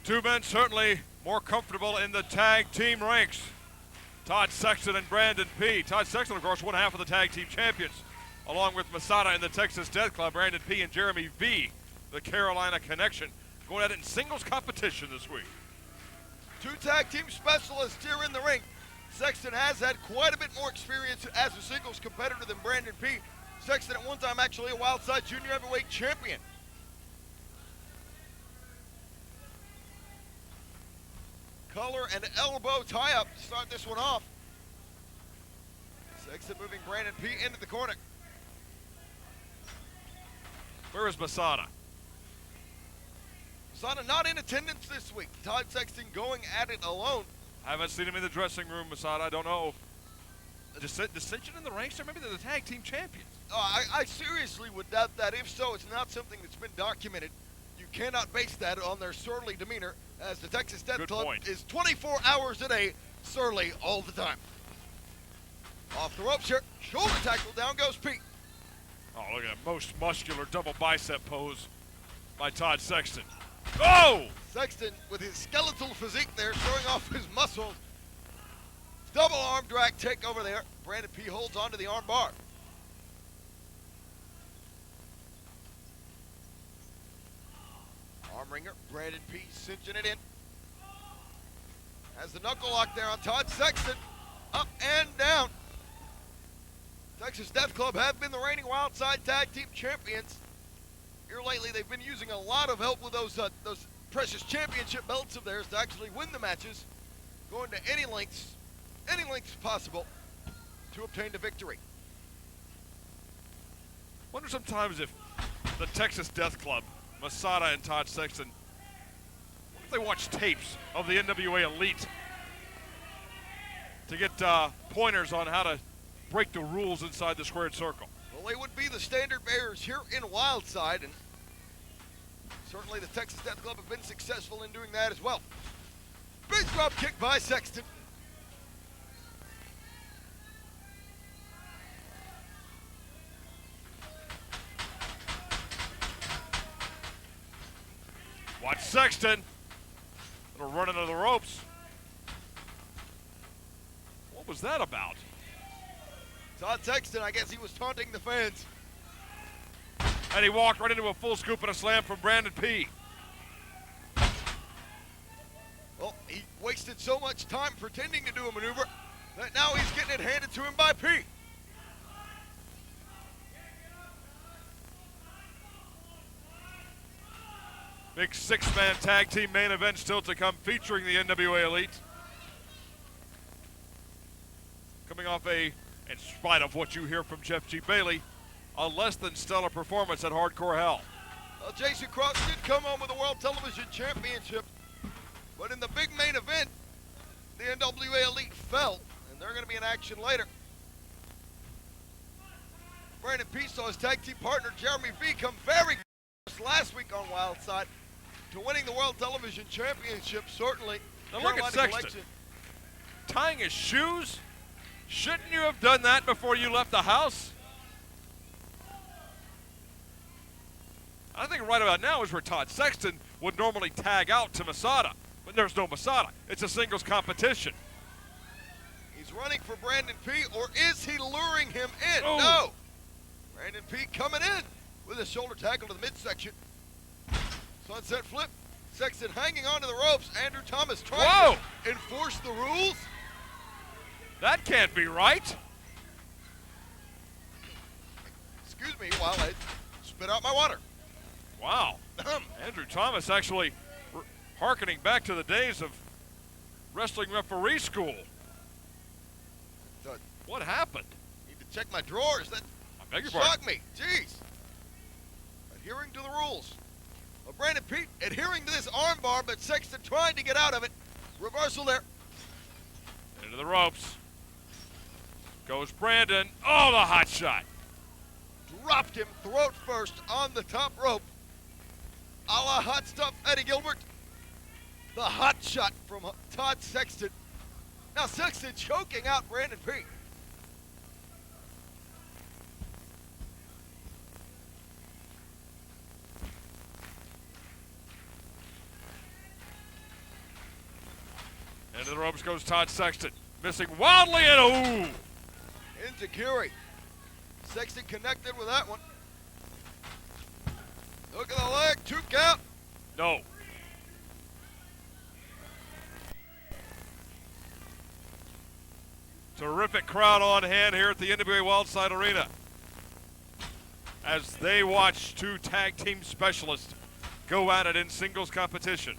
Two men certainly more comfortable in the tag team ranks. Todd Sexton and Brandon P. Todd Sexton, of course, one half of the tag team champions, along with Masada and the Texas Death Club. Brandon P. and Jeremy V., the Carolina Connection, going at it in singles competition this week. Two tag team specialists here in the ring. Sexton has had quite a bit more experience as a singles competitor than Brandon P. Sexton at one time actually a Wildside Junior Heavyweight Champion. Collar and elbow tie-up to start this one off. Sexton moving Brandon P. into the corner. Where is Masada? Masada not in attendance this week. Todd Sexton going at it alone. I haven't seen him in the dressing room, Masada. I don't know. Dissension in the ranks, or maybe they're the tag team champions. Oh, I seriously would doubt that. If so, it's not something that's been documented. You cannot base that on their surly demeanor, as the Texas Death Club is 24 hours a day, surly all the time. Off the ropes here, shoulder tackle, down goes Pete. Oh, look at that most muscular double bicep pose by Todd Sexton. Oh! Sexton with his skeletal physique there, showing off his muscles. Double arm drag take over there. Brandon P. holds onto the arm bar. Arm ringer, Brandon P. cinching it in. Has the knuckle lock there on Todd Sexton. Up and down. Texas Death Club have been the reigning Wildside Tag Team Champions. Here lately, they've been using a lot of help with those precious championship belts of theirs to actually win the matches, going to any lengths possible to obtain the victory. Wonder sometimes if the Texas Death Club, Masada and Todd Sexton, what if they watch tapes of the NWA Elite to get pointers on how to break the rules inside the squared circle? Well, they would be the standard bearers here in Wildside, and certainly the Texas Death Club have been successful in doing that as well. Big drop kick by Sexton. Watch Sexton. Little run into the ropes. What was that about? Todd Sexton, I guess he was taunting the fans. And he walked right into a full scoop and a slam from Brandon P. Well, he wasted so much time pretending to do a maneuver that now he's getting it handed to him by P. Big six-man tag team main event still to come, featuring the NWA Elite. Coming off in spite of what you hear from Jeff G. Bailey, a less than stellar performance at Hardcore Hell. Well, Jason Cross did come home with the World Television Championship, but in the big main event, the NWA Elite fell, and they're going to be in action later. Brandon P. saw his tag team partner Jeremy V. come very close last week on Wildside to winning the World Television Championship, certainly. Now look at Sexton, tying his shoes. Shouldn't you have done that before you left the house? I think right about now is where Todd Sexton would normally tag out to Masada, but there's no Masada. It's a singles competition. He's running for Brandon P., or is he luring him in? Oh. No. Brandon P. coming in with a shoulder tackle to the midsection. Sunset flip. Sexton hanging onto the ropes. Andrew Thomas trying to enforce the rules. That can't be right. Excuse me while I spit out my water. Wow. Andrew Thomas actually hearkening back to the days of wrestling referee school. What happened? Need to check my drawers. That I beg your pardon. shocked me. Jeez. Adhering to the rules. Well, Brandon Pete adhering to this arm bar, but Sexton trying to get out of it. Reversal there. Into the ropes. Goes Brandon. Oh, the hot shot. Dropped him throat first on the top rope. A la hot stuff, Eddie Gilbert. The hot shot from Todd Sexton. Now Sexton choking out Brandon P. Into the ropes goes Todd Sexton. Missing wildly and Into Curie. Sexton connected with that one. Look at the leg, 2 count. no. Terrific crowd on hand here at the NWA Wildside Arena as they watch 2 tag team specialists go at it in singles competition.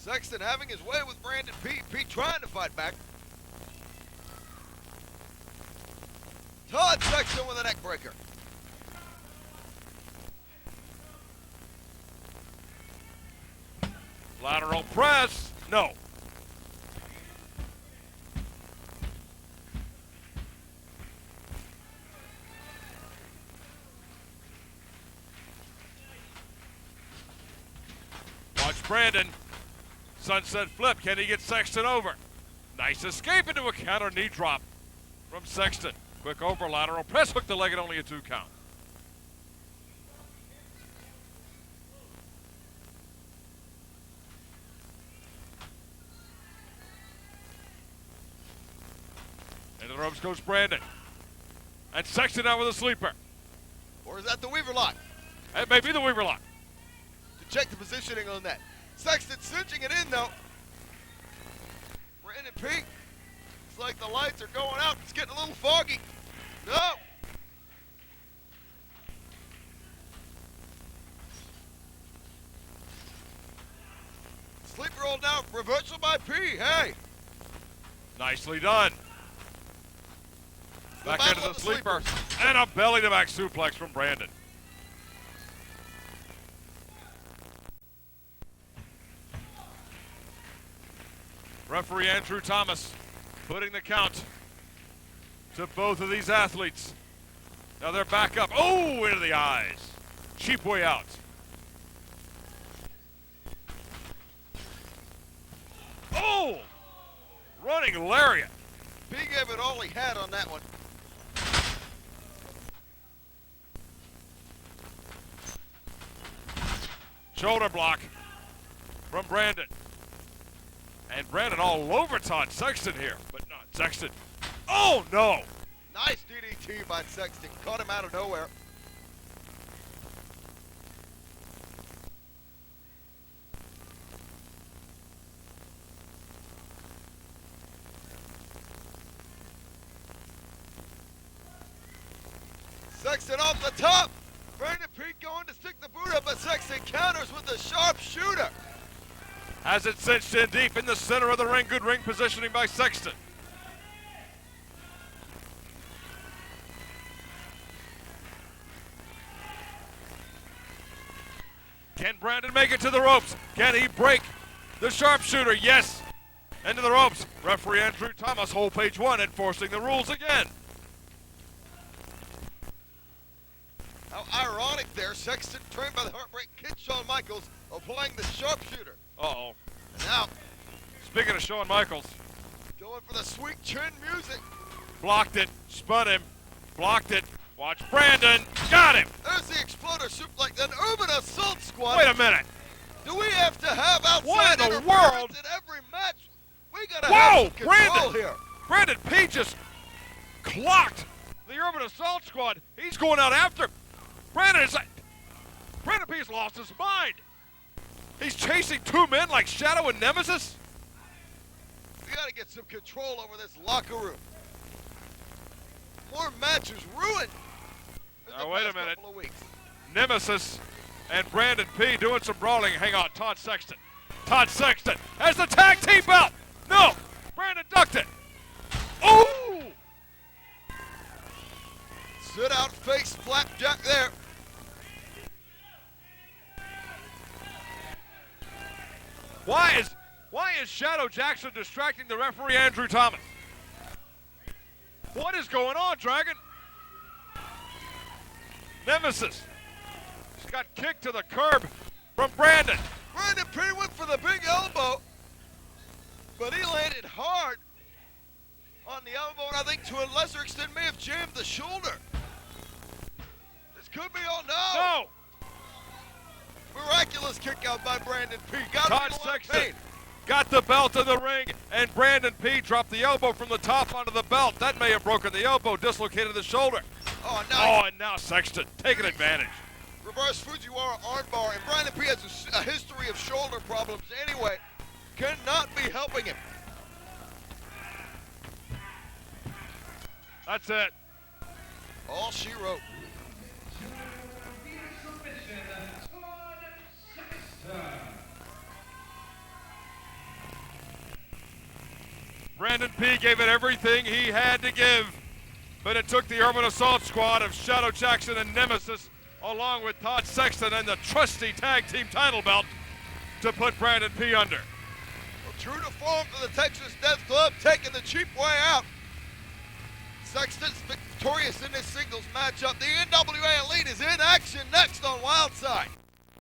Sexton having his way with Brandon P. Pete trying to fight back. Todd Sexton with a neck breaker. Lateral press, no. Watch Brandon. Sunset flip, can he get Sexton over? Nice escape into a counter knee drop from Sexton. Quick over lateral press, hook the leg at only a 2 count. Into the ropes goes Brandon. And Sexton out with a sleeper. Or is that the Weaver lock? It may be the Weaver lock. To check the positioning on that. Sexton cinching it in though. Brandon P. It's like the lights are going out. It's getting a little foggy. No. Sleeper roll down. Reversal by P. Hey. Nicely done. Back battle into of the the sleeper. And a belly-to-back suplex from Brandon. Referee Andrew Thomas putting the count to both of these athletes. Now they're back up. Oh, into the eyes. Cheap way out. Oh! Running lariat. P gave it all he had on that one. Shoulder block from Brandon. And Brandon all over Todd Sexton here, but not Sexton. Oh, no. Nice DDT by Sexton. Caught him out of nowhere. Sexton off the top. Brandon Pete going to stick the boot up, but Sexton counters with the sharpshooter. Has it cinched in deep in the center of the ring. Good ring positioning by Sexton. Can Brandon make it to the ropes? Can he break the sharpshooter? Yes. Into the ropes. Referee Andrew Thomas, whole page 1, enforcing the rules again. How ironic there. Sexton, trained by the Heartbreak Kid Shawn Michaels, applying the sharpshooter. Uh-oh. And now, Speaking of Shawn Michaels, going for the sweet chin music. blocked it, spun him, blocked it. Watch Brandon, got him. There's the exploder suplex, an urban assault squad. Wait a minute. Do we have to have outside What in the interference world? in every match? We gotta Whoa, have some control Brandon. here. Brandon P just clocked the Urban Assault Squad. He's going out after. Brandon P's lost his mind. He's chasing 2 men like Shadow and Nemesis. We gotta get some control over this locker room. More matches ruined. in the Now, wait a past minute. couple of weeks. Nemesis and Brandon P doing some brawling. Hang on, Todd Sexton. Todd Sexton has the tag team belt. No, Brandon ducked it. Oh! Sit out face flapjack there. Why is Shadow Jackson distracting the referee Andrew Thomas? What is going on, Dragon? Nemesis. He's got kicked to the curb from Brandon. Brandon P went for the big elbow, but he landed hard on the elbow, and I think to a lesser extent may have jammed the shoulder. This could be all no. No. Miraculous Fabulous kick out by Brandon P. Got Todd him in a lot of Sexton pain. got the belt in the ring, and Brandon P dropped the elbow from the top onto the belt. That may have broken the elbow, dislocated the shoulder. Oh, nice. Oh, and now Sexton taking advantage. Reverse Fujiwara armbar, and Brandon P has a history of shoulder problems anyway. Cannot be helping him. That's it. All she wrote. Brandon P gave it everything he had to give, but it took the Urban Assault Squad of Shadow Jackson and Nemesis, along with Todd Sexton and the trusty tag team title belt, to put Brandon P under. Well, true to form for the Texas Death Club, taking the cheap way out. Sexton's victorious in this singles matchup. The NWA Elite is in action next